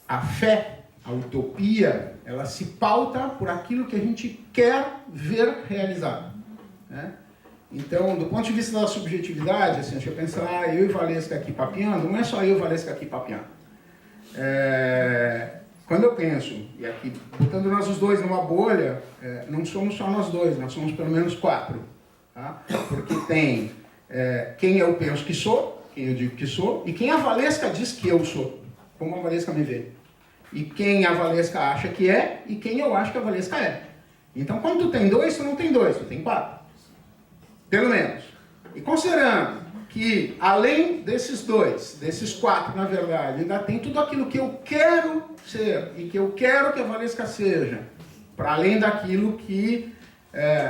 a fé, a utopia, ela se pauta por aquilo que a gente quer ver realizado, né? Então, do ponto de vista da subjetividade, assim, deixa eu pensar, eu e Valesca aqui papeando, não é só eu e Valesca aqui papeando. Quando eu penso, e aqui, botando nós os dois numa bolha, não somos só nós dois, nós somos pelo menos 4. Tá? Porque tem quem eu penso que sou, quem eu digo que sou, e quem a Valesca diz que eu sou, como a Valesca me vê. E quem a Valesca acha que é, e quem eu acho que a Valesca é. Então, quando tu tem 2, tu não tem 2, tu tem 4. Pelo menos. E considerando que, além desses 2, desses 4, na verdade, ainda tem tudo aquilo que eu quero ser e que eu quero que a Valesca seja, para além daquilo que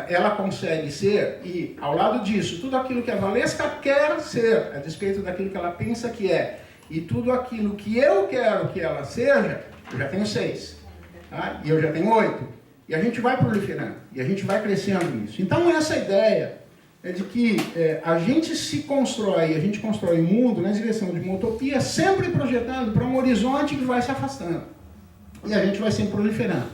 ela consegue ser, e, ao lado disso, tudo aquilo que a Valesca quer ser, a despeito daquilo que ela pensa que é, e tudo aquilo que eu quero que ela seja, eu já tenho 6. Tá? E eu já tenho 8. E a gente vai proliferando, e a gente vai crescendo nisso. Então, essa ideia é de que a gente se constrói, a gente constrói o mundo na direção de uma utopia, sempre projetando para um horizonte que vai se afastando. E a gente vai sempre proliferando.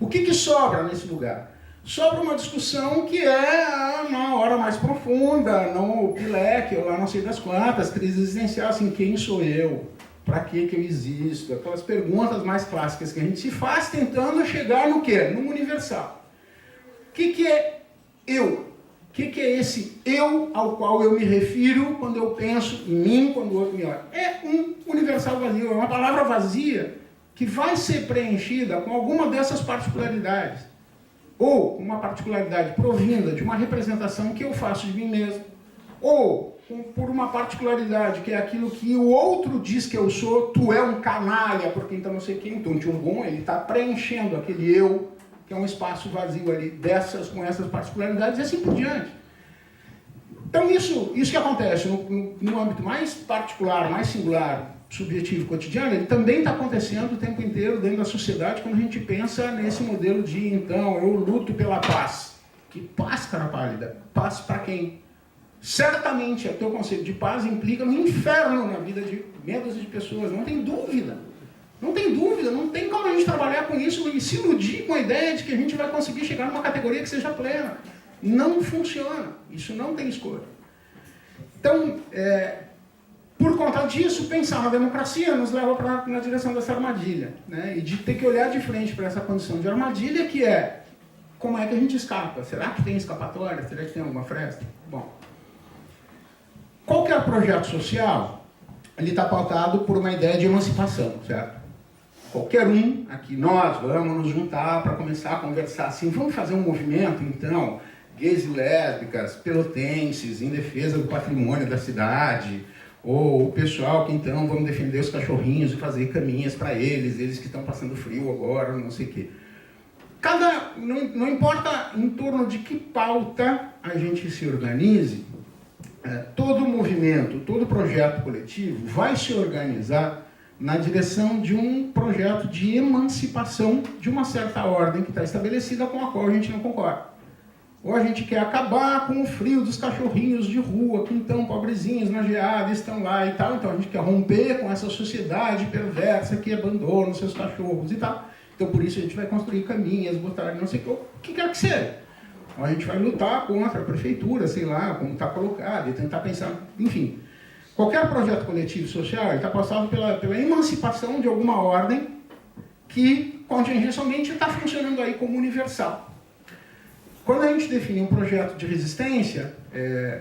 O que sobra nesse lugar? Sobra uma discussão que é uma hora mais profunda, não o pileque, ou lá não sei das quantas, crise existencial, assim, quem sou eu? Para que eu existo? Aquelas perguntas mais clássicas que a gente se faz tentando chegar no quê? No universal. O que é eu? O que é esse eu ao qual eu me refiro quando eu penso em mim, quando o outro me olha? É um universal vazio, é uma palavra vazia que vai ser preenchida com alguma dessas particularidades. Ou uma particularidade provinda de uma representação que eu faço de mim mesmo. Ou por uma particularidade que é aquilo que o outro diz que eu sou, tu é um canalha, porque então não sei quem, então o Tchungun, ele está preenchendo aquele eu, que é um espaço vazio ali, com essas particularidades, e assim por diante. Então, isso que acontece no âmbito mais particular, mais singular, subjetivo, cotidiano, ele também está acontecendo o tempo inteiro dentro da sociedade, quando a gente pensa nesse modelo de, então, eu luto pela paz. Que paz, cara pálida? Paz para quem? Certamente, o teu conceito de paz implica um inferno na vida de medos de pessoas, não tem dúvida. Não tem dúvida, não tem como a gente trabalhar com isso e se iludir com a ideia de que a gente vai conseguir chegar numa categoria que seja plena. Não funciona, isso não tem escolha. Então, por conta disso, pensar na democracia nos leva na direção dessa armadilha, né? E de ter que olhar de frente para essa condição de armadilha que é, como é que a gente escapa? Será que tem escapatória? Será que tem alguma fresta? Bom, qualquer projeto social, ele está pautado por uma ideia de emancipação, certo? Qualquer um, aqui nós vamos nos juntar para começar a conversar assim, vamos fazer um movimento, então, gays e lésbicas, pelotenses, em defesa do patrimônio da cidade, ou o pessoal que, então, vamos defender os cachorrinhos e fazer caminhas para eles que estão passando frio agora, não sei o quê. Não importa em torno de que pauta a gente se organize, todo movimento, todo projeto coletivo vai se organizar na direção de um projeto de emancipação de uma certa ordem que está estabelecida com a qual a gente não concorda. Ou a gente quer acabar com o frio dos cachorrinhos de rua, que então, pobrezinhos, na geada, estão lá e tal. Então a gente quer romper com essa sociedade perversa que abandona os seus cachorros e tal. Então por isso a gente vai construir caminhas, botar não sei o que quer que seja. Ou a gente vai lutar contra a prefeitura, sei lá, como está colocado, e tentar pensar, enfim. Qualquer projeto coletivo social está passado pela emancipação de alguma ordem que contingencialmente está funcionando aí como universal. Quando a gente define um projeto de resistência,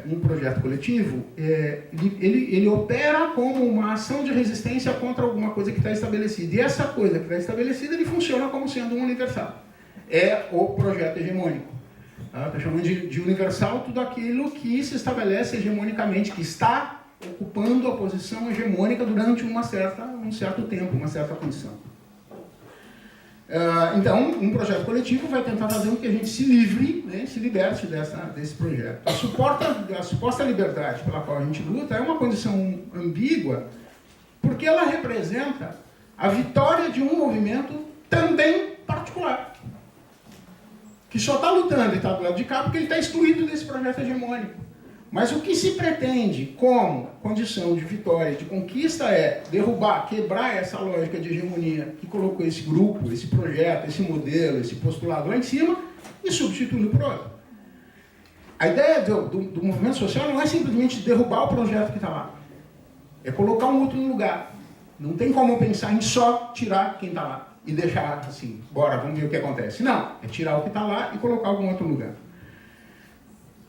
um projeto coletivo, ele opera como uma ação de resistência contra alguma coisa que está estabelecida. E essa coisa que está estabelecida, ele funciona como sendo um universal. É o projeto hegemônico. Estou chamando de universal tudo aquilo que se estabelece hegemonicamente, que está ocupando a posição hegemônica durante um certo tempo, uma certa condição. Então, um projeto coletivo vai tentar fazer com que a gente se livre, né, se liberte desse projeto. A suposta liberdade pela qual a gente luta é uma condição ambígua, porque ela representa a vitória de um movimento também particular, que só está lutando e está do lado de cá porque ele está excluído desse projeto hegemônico. Mas o que se pretende como condição de vitória, de conquista, é derrubar, quebrar essa lógica de hegemonia que colocou esse grupo, esse projeto, esse modelo, esse postulado lá em cima e substituí-lo por outro. A ideia do movimento social não é simplesmente derrubar o projeto que está lá. É colocar um outro no lugar. Não tem como pensar em só tirar quem está lá e deixar assim, bora, vamos ver o que acontece. Não, é tirar o que está lá e colocar algum outro lugar.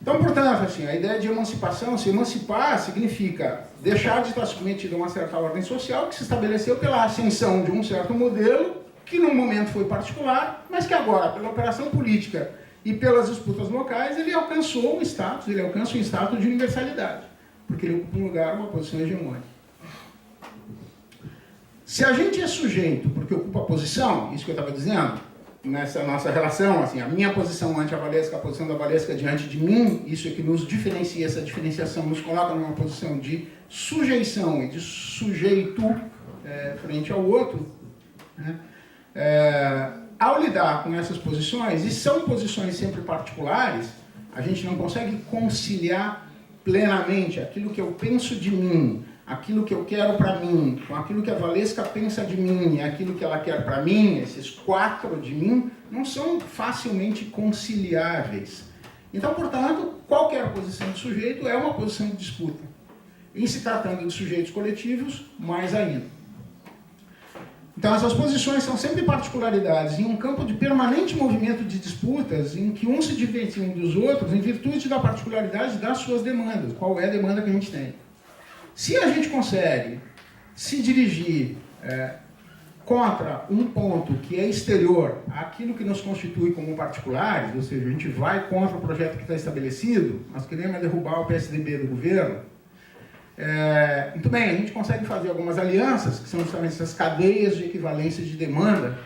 Então, portanto, assim, a ideia de emancipação, se emancipar significa deixar de estar submetido a uma certa ordem social que se estabeleceu pela ascensão de um certo modelo que num momento foi particular, mas que agora, pela operação política e pelas disputas locais, ele alcançou um status, ele alcança um status de universalidade, porque ele ocupa um lugar, uma posição hegemônica. Se a gente é sujeito porque ocupa a posição, isso que eu estava dizendo, nessa nossa relação, assim, a minha posição ante a Valesca, a posição da Valesca diante de mim, isso é que nos diferencia, essa diferenciação nos coloca numa posição de sujeição e de sujeito frente ao outro, né? Ao lidar com essas posições, e são posições sempre particulares, a gente não consegue conciliar plenamente aquilo que eu penso de mim, aquilo que eu quero para mim, com aquilo que a Valesca pensa de mim e aquilo que ela quer para mim, esses quatro de mim, não são facilmente conciliáveis. Então, portanto, qualquer posição de sujeito é uma posição de disputa. Em se tratando de sujeitos coletivos, mais ainda. Então, essas posições são sempre particularidades em um campo de permanente movimento de disputas em que um se diferencia dos outros em virtude da particularidade das suas demandas. Qual é a demanda que a gente tem? Se a gente consegue se dirigir contra um ponto que é exterior àquilo que nos constitui como particulares, ou seja, a gente vai contra o projeto que está estabelecido, nós queremos derrubar o PSDB do governo, muito bem, a gente consegue fazer algumas alianças, que são justamente essas cadeias de equivalência de demanda,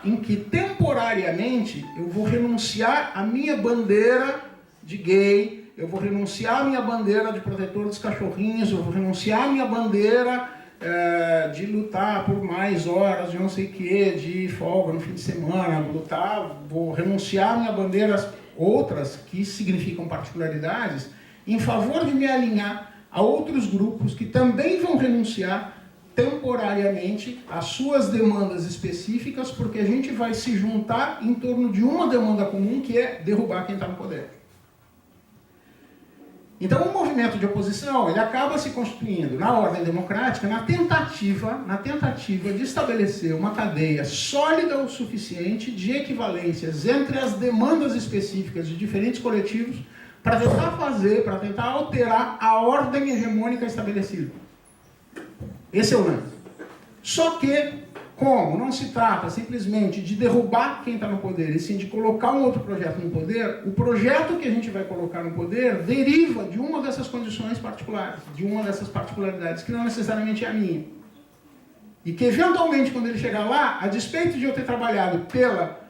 em que temporariamente eu vou renunciar à minha bandeira de gay, eu vou renunciar à minha bandeira de protetor dos cachorrinhos, eu vou renunciar à minha bandeira de lutar por mais horas de não sei o que, de folga no fim de semana, vou renunciar à minha bandeira, outras que significam particularidades, em favor de me alinhar a outros grupos que também vão renunciar temporariamente às suas demandas específicas, porque a gente vai se juntar em torno de uma demanda comum, que é derrubar quem está no poder. Então, o movimento de oposição, ele acaba se constituindo na ordem democrática na tentativa de estabelecer uma cadeia sólida o suficiente de equivalências entre as demandas específicas de diferentes coletivos para tentar alterar a ordem hegemônica estabelecida. Esse é o lance. Só que, como não se trata simplesmente de derrubar quem está no poder, e sim de colocar um outro projeto no poder, o projeto que a gente vai colocar no poder deriva de uma dessas condições particulares, de uma dessas particularidades, que não necessariamente é a minha. E que, eventualmente, quando ele chegar lá, a despeito de eu ter trabalhado pela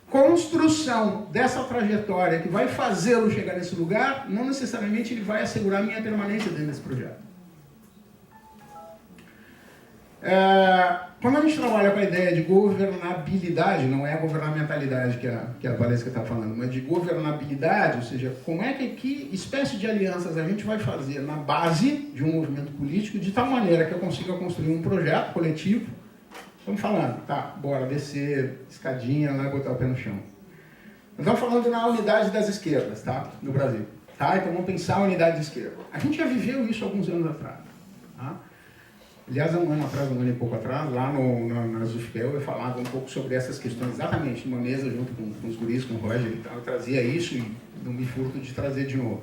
construção dessa trajetória que vai fazê-lo chegar nesse lugar, não necessariamente ele vai assegurar a minha permanência dentro desse projeto. Quando a gente trabalha com a ideia de governabilidade, não é a governamentalidade que a Valesca está falando, mas de governabilidade, ou seja, como é que espécie de alianças a gente vai fazer na base de um movimento político de tal maneira que eu consiga construir um projeto coletivo. Estamos falando, tá, bora descer, escadinha, lá, botar o pé no chão. Nós estamos falando na unidade das esquerdas, tá, no Brasil. Tá? Então vamos pensar a unidade de esquerda. A gente já viveu isso alguns anos atrás. Tá? Aliás, um ano e pouco atrás, lá na ZUFPEL, eu falava um pouco sobre essas questões, exatamente, numa mesa junto com os guris, com o Roger e tal. Eu trazia isso e não me furto de trazer de novo.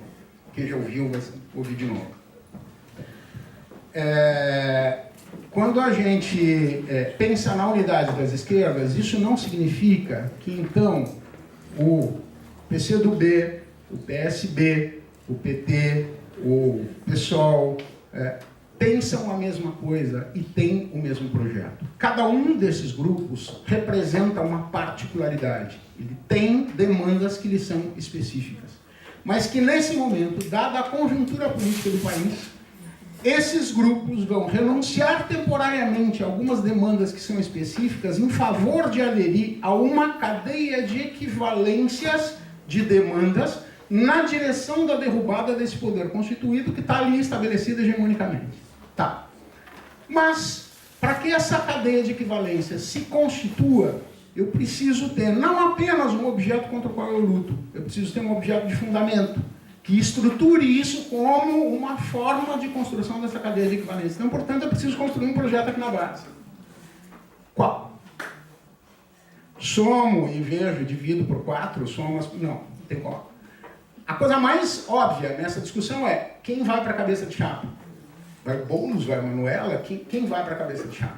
Quem já ouviu, vai ouvir de novo. Quando a gente pensa na unidade das esquerdas, isso não significa que, então, o PCdoB, o PSB, o PT, o PSOL, pensam a mesma coisa e têm o mesmo projeto. Cada um desses grupos representa uma particularidade. Ele tem demandas que lhe são específicas. Mas que, nesse momento, dada a conjuntura política do país, esses grupos vão renunciar temporariamente a algumas demandas que são específicas em favor de aderir a uma cadeia de equivalências de demandas na direção da derrubada desse poder constituído que está ali estabelecido hegemonicamente. Tá. Mas, para que essa cadeia de equivalência se constitua, eu preciso ter não apenas um objeto contra o qual eu luto, eu preciso ter um objeto de fundamento, que estruture isso como uma forma de construção dessa cadeia de equivalência. Então, portanto, eu preciso construir um projeto aqui na base. Qual? Somo e vejo, divido por 4, somo... Não, não tem qual. A coisa mais óbvia nessa discussão é quem vai para a cabeça de chapa? Vai Boulos, vai Manuela? Quem vai para a cabeça de chapa?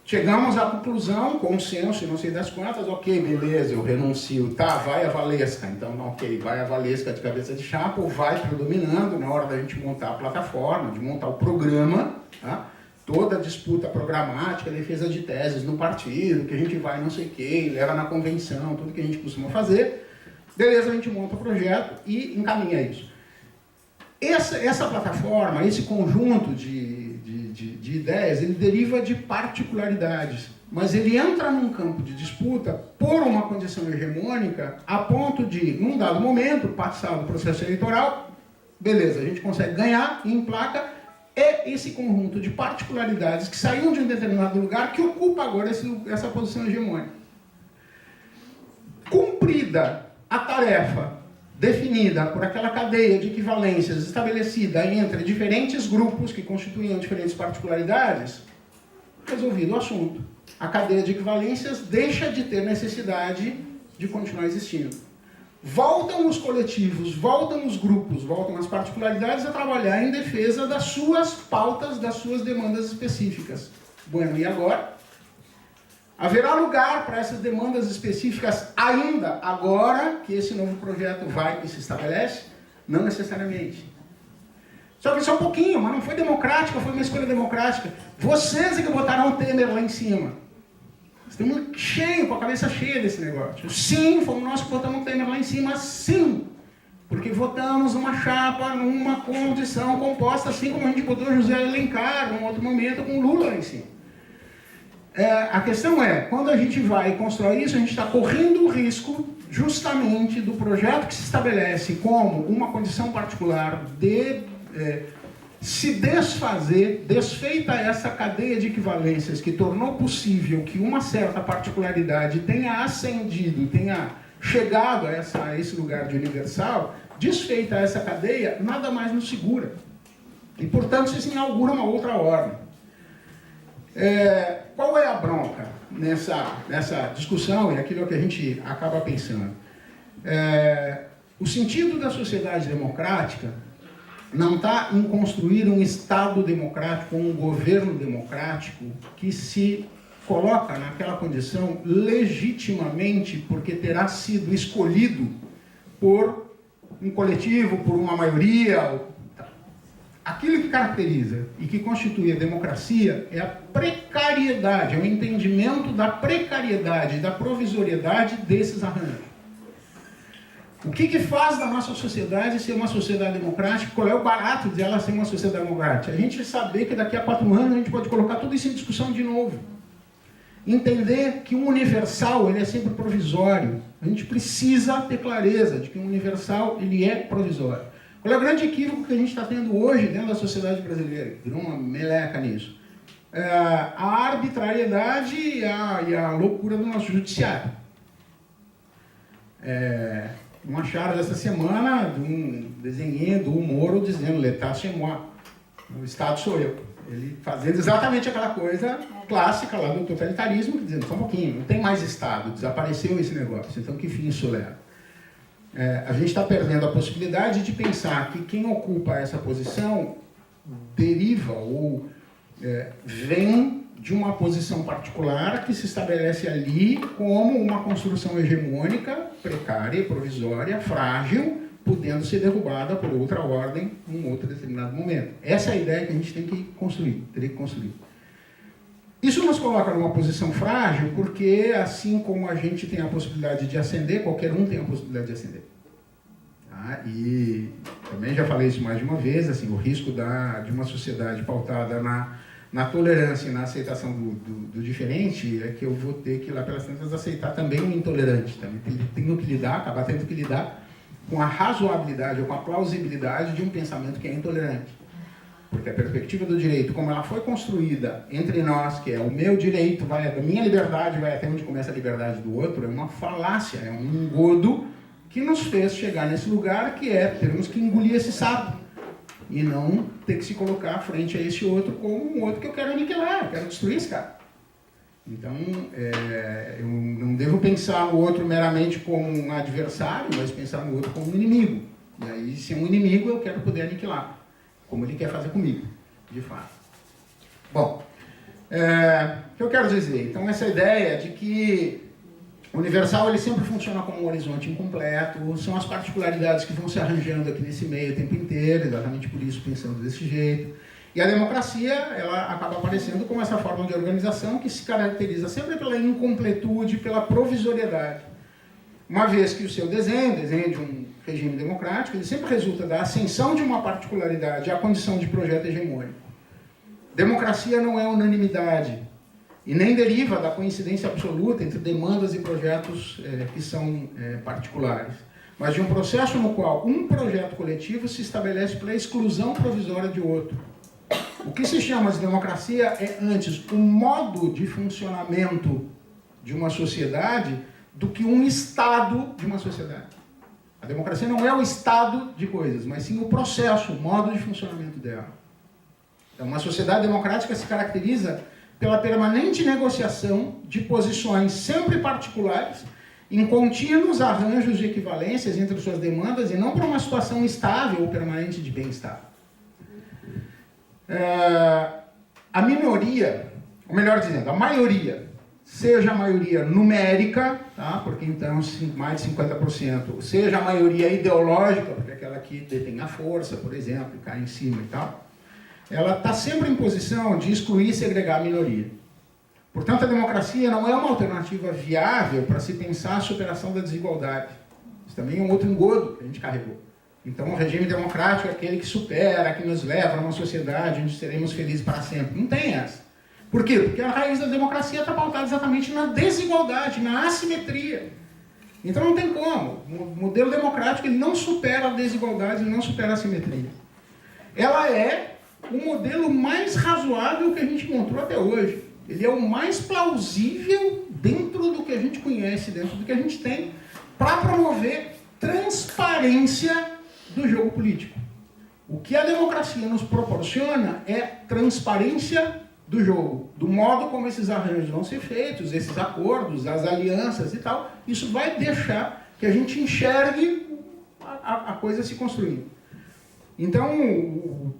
Chegamos à conclusão, consenso e não sei das quantas, ok, beleza, eu renuncio, tá, vai a Valesca, então ok, vai a Valesca de cabeça de chapa, ou vai predominando na hora da gente montar a plataforma, de montar o programa, tá? Toda a disputa programática, defesa de teses no partido, que a gente vai não sei o que, leva na convenção, tudo que a gente costuma fazer, beleza, a gente monta o projeto e encaminha isso. Essa plataforma, esse conjunto de ideias, ele deriva de particularidades, mas ele entra num campo de disputa por uma condição hegemônica a ponto de, num dado momento, passado o processo eleitoral, beleza, a gente consegue ganhar e emplaca, é esse conjunto de particularidades que saíram de um determinado lugar que ocupa agora essa posição hegemônica. Cumprida a tarefa definida por aquela cadeia de equivalências estabelecida entre diferentes grupos que constituíam diferentes particularidades, resolvido o assunto. A cadeia de equivalências deixa de ter necessidade de continuar existindo. Voltam os coletivos, voltam os grupos, voltam as particularidades a trabalhar em defesa das suas pautas, das suas demandas específicas. Bueno, e agora? Haverá lugar para essas demandas específicas ainda agora que esse novo projeto vai e se estabelece? Não necessariamente. Só que só um pouquinho, mas não foi democrática, foi uma escolha democrática. Vocês é que botaram o Temer lá em cima. Estamos cheios, com a cabeça cheia desse negócio. Sim, fomos nós que botamos o Temer lá em cima, sim. Porque votamos uma chapa numa condição composta, assim como a gente botou José Alencar, num outro momento, com Lula lá em cima. A questão é, quando a gente vai e constrói isso, a gente está correndo o risco, justamente, do projeto que se estabelece como uma condição particular de se desfazer, desfeita essa cadeia de equivalências que tornou possível que uma certa particularidade tenha ascendido, tenha chegado a esse lugar de universal, desfeita essa cadeia, nada mais nos segura. E, portanto, se inaugura uma outra ordem. Qual é a bronca nessa discussão e aquilo que a gente acaba pensando? O sentido da sociedade democrática não está em construir um Estado democrático, um governo democrático que se coloca naquela condição legitimamente porque terá sido escolhido por um coletivo, por uma maioria. Aquilo que caracteriza e que constitui a democracia é a precariedade, é o entendimento da precariedade, da provisoriedade desses arranjos. O que faz da nossa sociedade ser uma sociedade democrática? Qual é o barato de ela ser uma sociedade democrática? A gente saber que daqui a 4 anos a gente pode colocar tudo isso em discussão de novo. Entender que um universal ele é sempre provisório. A gente precisa ter clareza de que um universal ele é provisório. Qual é o grande equívoco que a gente está tendo hoje dentro da sociedade brasileira? Virou uma meleca nisso. A arbitrariedade e a loucura do nosso judiciário. Um achado dessa semana de um desenho do Moro dizendo l'état c'est moi, o Estado sou eu. Ele fazendo exatamente aquela coisa clássica lá do totalitarismo, dizendo, só um pouquinho, não tem mais Estado, desapareceu esse negócio, então que fim isso leva? A gente está perdendo a possibilidade de pensar que quem ocupa essa posição deriva ou vem de uma posição particular que se estabelece ali como uma construção hegemônica, precária, provisória, frágil, podendo ser derrubada por outra ordem em um outro determinado momento. Essa é a ideia que a gente tem que construir, teria que construir. Isso nos coloca numa posição frágil, porque assim como a gente tem a possibilidade de ascender, qualquer um tem a possibilidade de ascender. E também já falei isso mais de uma vez, assim, o risco de uma sociedade pautada na tolerância e na aceitação do diferente, é que eu vou ter que, lá pelas tantas, aceitar também o intolerante. Também tenho que lidar, acabar tendo que lidar com a razoabilidade ou com a plausibilidade de um pensamento que é intolerante. Porque a perspectiva do direito, como ela foi construída entre nós, que é o meu direito, vai da minha liberdade, vai até onde começa a liberdade do outro, é uma falácia, é um engodo que nos fez chegar nesse lugar que é termos que engolir esse sapo e não ter que se colocar frente a esse outro como um outro que eu quero aniquilar, eu quero destruir esse cara. Então, eu não devo pensar no outro meramente como um adversário, mas pensar no outro como um inimigo. E aí, se é um inimigo, eu quero poder aniquilar, como ele quer fazer comigo, de fato. Bom, o que eu quero dizer? Então, essa ideia de que o universal ele sempre funciona como um horizonte incompleto, são as particularidades que vão se arranjando aqui nesse meio o tempo inteiro, exatamente por isso pensando desse jeito. E a democracia, ela acaba aparecendo como essa forma de organização que se caracteriza sempre pela incompletude, pela provisoriedade. Uma vez que o seu desenho de um regime democrático, ele sempre resulta da ascensão de uma particularidade à condição de projeto hegemônico. Democracia não é unanimidade, e nem deriva da coincidência absoluta entre demandas e projetos que são particulares, mas de um processo no qual um projeto coletivo se estabelece pela exclusão provisória de outro. O que se chama de democracia é, antes, um modo de funcionamento de uma sociedade do que um estado de uma sociedade. A democracia não é o estado de coisas, mas sim o processo, o modo de funcionamento dela. Então, uma sociedade democrática se caracteriza pela permanente negociação de posições sempre particulares, em contínuos arranjos de equivalências entre suas demandas e não por uma situação estável ou permanente de bem-estar. A minoria, ou melhor dizendo, a maioria, seja a maioria numérica, tá? Porque então mais de 50%, seja a maioria ideológica, porque é aquela que detém a força, por exemplo, e cai em cima e tal, ela está sempre em posição de excluir e segregar a minoria. Portanto, a democracia não é uma alternativa viável para se pensar a superação da desigualdade. Isso também é um outro engodo que a gente carregou. Então, o regime democrático é aquele que supera, que nos leva a uma sociedade onde seremos felizes para sempre. Não tem essa. Por quê? Porque a raiz da democracia está pautada exatamente na desigualdade, na assimetria. Então, não tem como. O modelo democrático ele não supera a desigualdade, ele não supera a assimetria. Ela é o modelo mais razoável que a gente encontrou até hoje. Ele é o mais plausível dentro do que a gente conhece, dentro do que a gente tem, para promover transparência do jogo político. O que a democracia nos proporciona é transparência do jogo, do modo como esses arranjos vão ser feitos, esses acordos, as alianças e tal. Isso vai deixar que a gente enxergue a coisa se construindo. Então,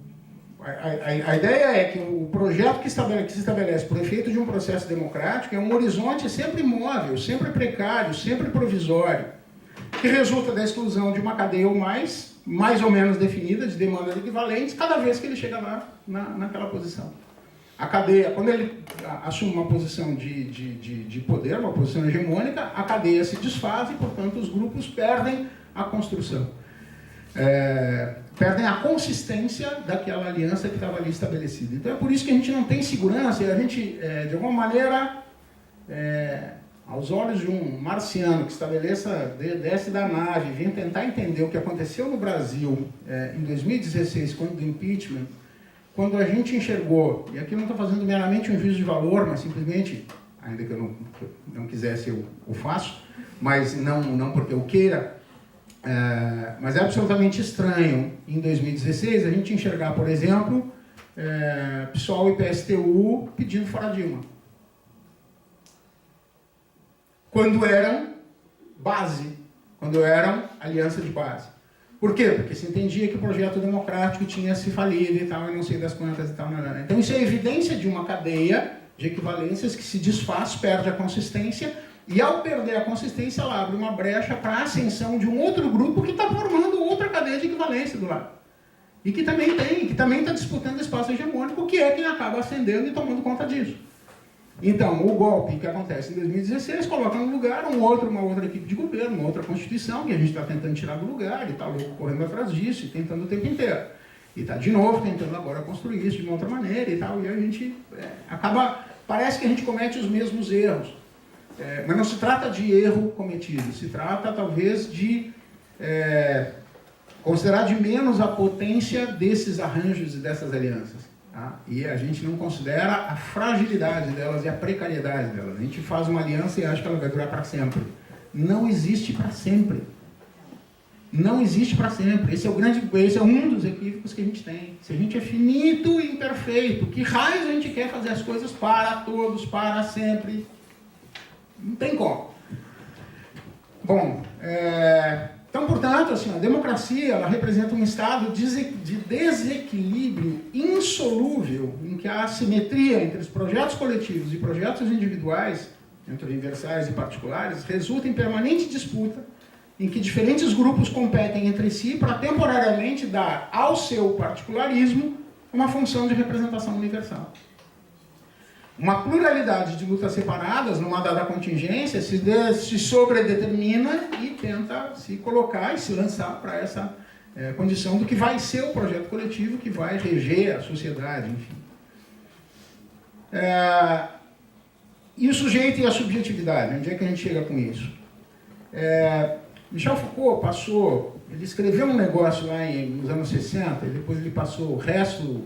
a ideia é que o projeto que se estabelece por efeito de um processo democrático é um horizonte sempre imóvel, sempre precário, sempre provisório, que resulta da exclusão de uma cadeia ou mais ou menos definida, de demandas equivalentes, cada vez que ele chega lá naquela posição. A cadeia, quando ele assume uma posição de poder, uma posição hegemônica, a cadeia se desfaz e, portanto, os grupos perdem a construção. Perdem a consistência daquela aliança que estava ali estabelecida. Então é por isso que a gente não tem segurança e a gente, de alguma maneira, aos olhos de um marciano que desce da nave e vem tentar entender o que aconteceu no Brasil em 2016, quando do impeachment, quando a gente enxergou, e aqui eu não estou fazendo meramente um juízo de valor, mas simplesmente, ainda que eu não quisesse, eu faço, mas não porque eu queira, mas é absolutamente estranho, em 2016, a gente enxergar, por exemplo, PSOL e PSTU pedindo fora Dilma. Quando eram base, quando eram aliança de base. Por quê? Porque se entendia que o projeto democrático tinha se falido e tal, e não sei das quantas e tal. Então isso é evidência de uma cadeia de equivalências que se desfaz, perde a consistência, e ao perder a consistência, ela abre uma brecha para a ascensão de um outro grupo que está formando outra cadeia de equivalência do lado. E que também está disputando espaço hegemônico, que é quem acaba ascendendo e tomando conta disso. Então, o golpe que acontece em 2016 coloca no lugar uma outra equipe de governo, uma outra constituição, que a gente está tentando tirar do lugar e está louco correndo atrás disso e tentando o tempo inteiro. E está de novo tentando agora construir isso de uma outra maneira e tal, e a gente acaba, parece que a gente comete os mesmos erros. Mas não se trata de erro cometido, se trata talvez de considerar de menos a potência desses arranjos e dessas alianças. Tá? E a gente não considera a fragilidade delas e a precariedade delas. A gente faz uma aliança e acha que ela vai durar para sempre. Não existe para sempre. Não existe para sempre. Esse é um dos equívocos que a gente tem. Se a gente é finito e imperfeito, que raios a gente quer fazer as coisas para todos, para sempre? Não tem como. Bom, então, portanto, assim, a democracia ela representa um estado de desequilíbrio insolúvel, em que a assimetria entre os projetos coletivos e projetos individuais, entre universais e particulares, resulta em permanente disputa, em que diferentes grupos competem entre si para temporariamente dar ao seu particularismo uma função de representação universal. Uma pluralidade de lutas separadas, numa dada contingência, se sobredetermina e tenta se colocar e se lançar para essa condição do que vai ser o projeto coletivo, que vai reger a sociedade, enfim. E o sujeito e a subjetividade, onde é que a gente chega com isso? Michel Foucault ele escreveu um negócio lá nos anos 60, e depois ele passou o resto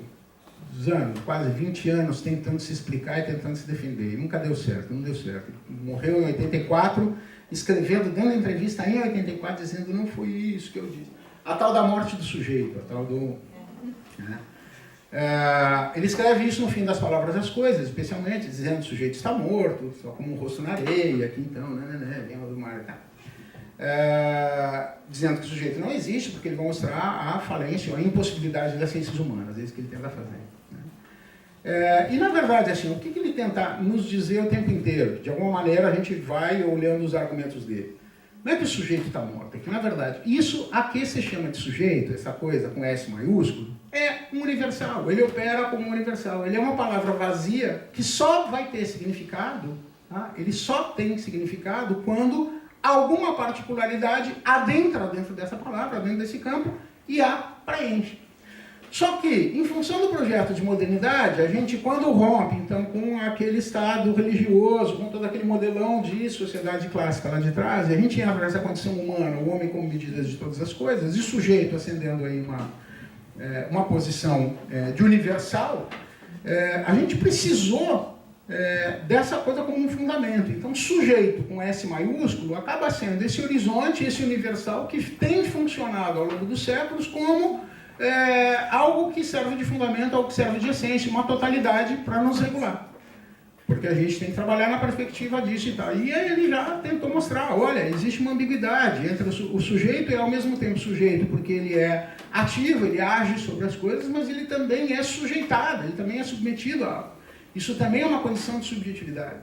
dos anos, quase 20 anos, tentando se explicar e tentando se defender. E nunca deu certo, não deu certo. Ele morreu em 84, escrevendo, dando entrevista em 84, dizendo, não foi isso que eu disse. A tal da morte do sujeito, a tal do... ele escreve isso no fim das Palavras das Coisas, especialmente, dizendo que o sujeito está morto, só como um rosto na areia, aqui então, vem do mar, tá? Dizendo que o sujeito não existe, porque ele vai mostrar a falência ou a impossibilidade das ciências humanas, é isso que ele tenta fazer. E na verdade, assim, o que ele tenta nos dizer o tempo inteiro? De alguma maneira a gente vai olhando os argumentos dele. Não é que o sujeito está morto, é que na verdade, isso a que se chama de sujeito, essa coisa com S maiúsculo, é um universal, ele opera como um universal, ele é uma palavra vazia que só vai ter significado, tá? Ele só tem significado quando alguma particularidade adentra dentro dessa palavra, dentro desse campo, e a preenche. Só que, em função do projeto de modernidade, a gente, quando rompe, então, com aquele estado religioso, com todo aquele modelão de sociedade clássica lá de trás, e a gente entra nessa condição humana, o homem como medida de todas as coisas, e o sujeito ascendendo aí uma posição de universal, a gente precisou dessa coisa como um fundamento. Então, sujeito com S maiúsculo acaba sendo esse horizonte, esse universal que tem funcionado ao longo dos séculos como algo que serve de fundamento, algo que serve de essência, uma totalidade para nos regular. Porque a gente tem que trabalhar na perspectiva disso e tal. E ele já tentou mostrar, olha, existe uma ambiguidade entre o sujeito e ao mesmo tempo sujeito, porque ele é ativo, ele age sobre as coisas, mas ele também é sujeitado, ele também é submetido a algo. Isso também é uma condição de subjetividade.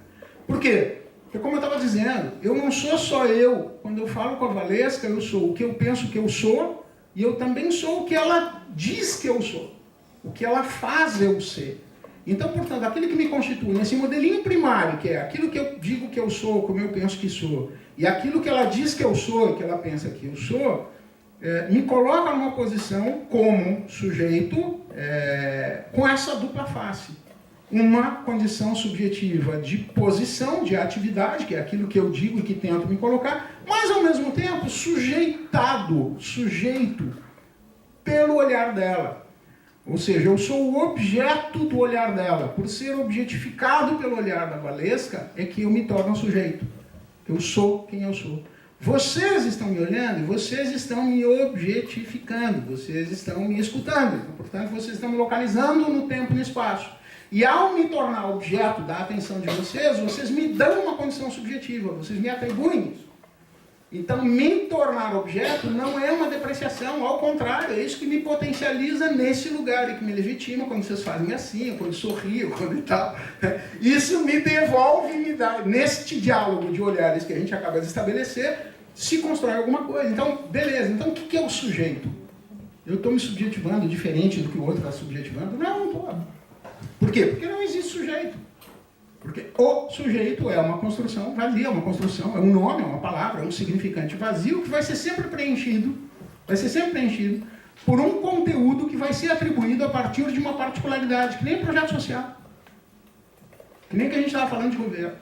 Por quê? Porque, como eu estava dizendo, eu não sou só eu. Quando eu falo com a Valesca, eu sou o que eu penso que eu sou, e eu também sou o que ela diz que eu sou. O que ela faz eu ser. Então, portanto, aquilo que me constitui nesse modelinho primário, que é aquilo que eu digo que eu sou, como eu penso que sou, e aquilo que ela diz que eu sou e que ela pensa que eu sou, me coloca numa posição como sujeito com essa dupla face. Uma condição subjetiva de posição, de atividade, que é aquilo que eu digo e que tento me colocar, mas ao mesmo tempo sujeitado, sujeito pelo olhar dela. Ou seja, eu sou o objeto do olhar dela. Por ser objetificado pelo olhar da Valesca, é que eu me torno sujeito. Eu sou quem eu sou. Vocês estão me olhando e vocês estão me objetificando, vocês estão me escutando. Então, portanto, vocês estão me localizando no tempo e no espaço. E ao me tornar objeto da atenção de vocês, vocês me dão uma condição subjetiva, vocês me atribuem isso. Então, me tornar objeto não é uma depreciação, ao contrário, é isso que me potencializa nesse lugar e que me legitima quando vocês fazem assim, quando sorrio, quando e tal. Isso me devolve, me dá. Neste diálogo de olhares que a gente acaba de estabelecer, se constrói alguma coisa. Então, beleza. Então, o que é o sujeito? Eu estou me subjetivando diferente do que o outro está subjetivando? Não, não estou. Por quê? Porque não existe sujeito. Porque o sujeito é uma construção vazia, uma construção, é um nome, é uma palavra, é um significante vazio que vai ser sempre preenchido por um conteúdo que vai ser atribuído a partir de uma particularidade, que nem projeto social. Que nem que a gente estava falando de governo.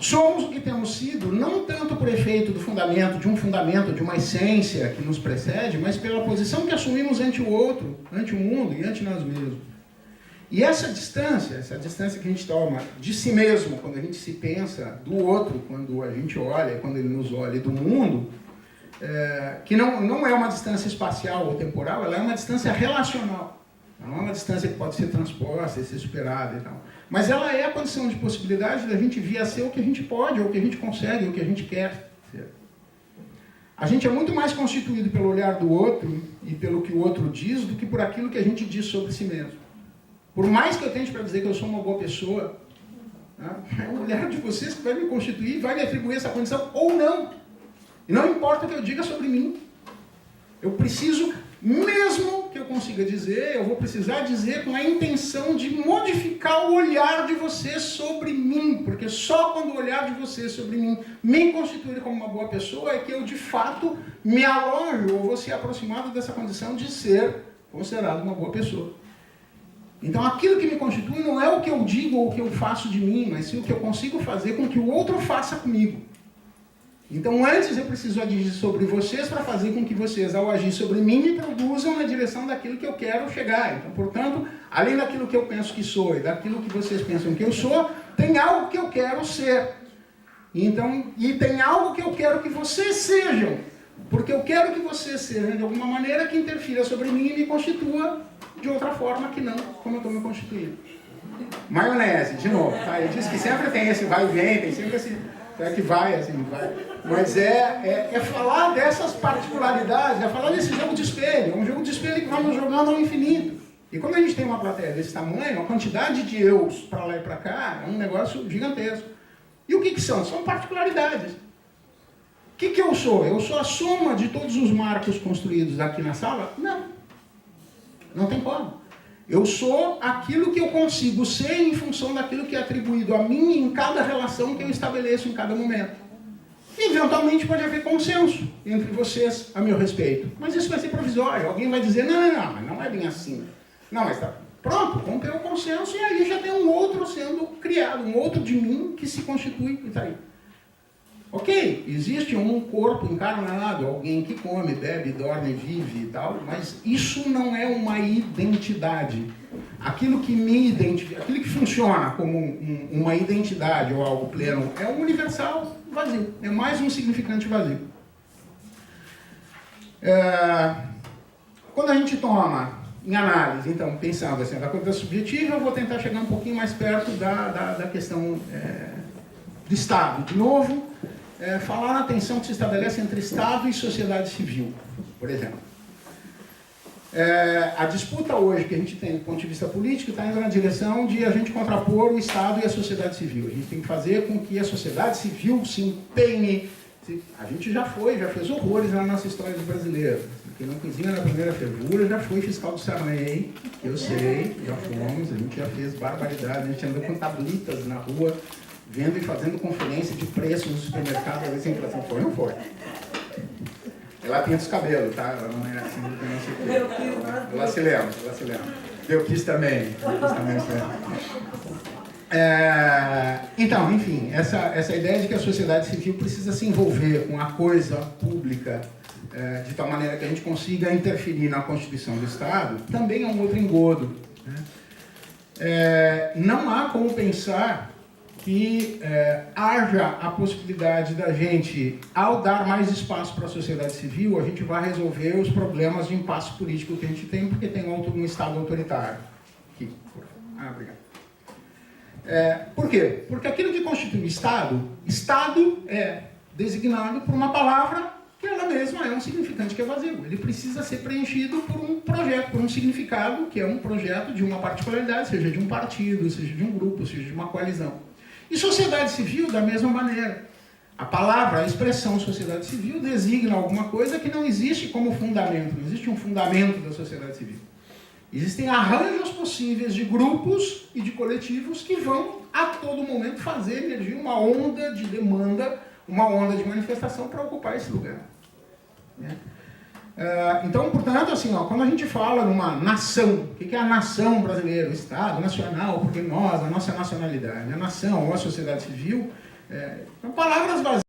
Somos e temos sido, não tanto por efeito do fundamento, de uma essência que nos precede, mas pela posição que assumimos ante o outro, ante o mundo e ante nós mesmos. E essa distância que a gente toma de si mesmo, quando a gente se pensa, do outro, quando a gente olha, quando ele nos olha, e do mundo, que não é uma distância espacial ou temporal, ela é uma distância relacional. Ela não é uma distância que pode ser transposta e ser superada e tal. Mas ela é a condição de possibilidade da gente vir a ser o que a gente pode, ou o que a gente consegue, ou o que a gente quer ser. A gente é muito mais constituído pelo olhar do outro e pelo que o outro diz do que por aquilo que a gente diz sobre si mesmo. Por mais que eu tente para dizer que eu sou uma boa pessoa, né, é o olhar de vocês que vai me constituir, vai me atribuir essa condição ou não. E não importa o que eu diga sobre mim. Eu preciso, mesmo que eu consiga dizer, eu vou precisar dizer com a intenção de modificar o olhar de vocês sobre mim, porque só quando o olhar de vocês sobre mim me constituir como uma boa pessoa é que eu, de fato, me alojo ou vou ser aproximado dessa condição de ser considerado uma boa pessoa. Então, aquilo que me constitui não é o que eu digo ou o que eu faço de mim, mas sim o que eu consigo fazer com que o outro faça comigo. Então, antes eu preciso agir sobre vocês para fazer com que vocês, ao agir sobre mim, me produzam na direção daquilo que eu quero chegar. Então, portanto, além daquilo que eu penso que sou e daquilo que vocês pensam que eu sou, tem algo que eu quero ser. Então, e tem algo que eu quero que vocês sejam. Porque eu quero que vocês sejam de alguma maneira que interfira sobre mim e me constitua de outra forma que não como eu estou me constituindo. Maionese, de novo, tá? Eu disse que sempre tem esse vai e vem, tem sempre esse que vai, assim, vai. Mas é falar dessas particularidades, é falar desse jogo de espelho. É um jogo de espelho que vai nos jogando ao infinito. E quando a gente tem uma plateia desse tamanho, a quantidade de eus para lá e para cá é um negócio gigantesco. E o que são? São particularidades. O que eu sou? Eu sou a soma de todos os marcos construídos aqui na sala? Não. Não tem como. Eu sou aquilo que eu consigo ser em função daquilo que é atribuído a mim em cada relação que eu estabeleço em cada momento. E, eventualmente pode haver consenso entre vocês a meu respeito. Mas isso vai ser provisório. Alguém vai dizer, não, mas não é bem assim. Não, mas tá. Pronto, rompeu o consenso e aí já tem um outro sendo criado, um outro de mim que se constitui e está aí. Ok, existe um corpo encarnado, alguém que come, bebe, dorme, vive e tal, mas isso não é uma identidade. Aquilo que me identifica, aquilo que funciona como uma identidade ou algo pleno, é um universal vazio, é mais um significante vazio. Quando a gente toma em análise, então, pensando assim, da coisa subjetiva, eu vou tentar chegar um pouquinho mais perto da questão do Estado. De novo, falar na tensão que se estabelece entre Estado e sociedade civil, por exemplo. A disputa hoje que a gente tem do ponto de vista político está indo na direção de a gente contrapor o Estado e a sociedade civil. A gente tem que fazer com que a sociedade civil se empenhe. A gente já fez horrores na nossa história de brasileiro. Quem não cozinha na primeira fervura já foi fiscal do Sarney, eu sei, já fomos, a gente já fez barbaridade, a gente andou com tablitas na rua, vendo e fazendo conferência de preço no supermercado, a ver se a inflação foi ou não foi. Ela pinta os cabelos, tá? Ela não é assim, não sei o quê. Ela se lembra. Belkis também. Então, enfim, essa ideia de que a sociedade civil precisa se envolver com a coisa pública de tal maneira que a gente consiga interferir na Constituição do Estado, também é um outro engodo. Né? Não há como pensar que haja a possibilidade da gente, ao dar mais espaço para a sociedade civil, a gente vai resolver os problemas de impasse político que a gente tem, porque tem um Estado autoritário. Obrigado. Por quê? Porque aquilo que constitui Estado é designado por uma palavra que ela mesma é um significante que é vazio. Ele precisa ser preenchido por um projeto, por um significado que é um projeto de uma particularidade, seja de um partido, seja de um grupo, seja de uma coalizão. E sociedade civil, da mesma maneira. A palavra, a expressão sociedade civil designa alguma coisa que não existe como fundamento, não existe um fundamento da sociedade civil. Existem arranjos possíveis de grupos e de coletivos que vão, a todo momento, fazer emergir uma onda de demanda, uma onda de manifestação para ocupar esse lugar. Né? Então, portanto, assim, ó, quando a gente fala numa nação, o que é a nação brasileira? O Estado nacional, porque nós, a nossa nacionalidade, a nação ou a sociedade civil, são palavras vazias.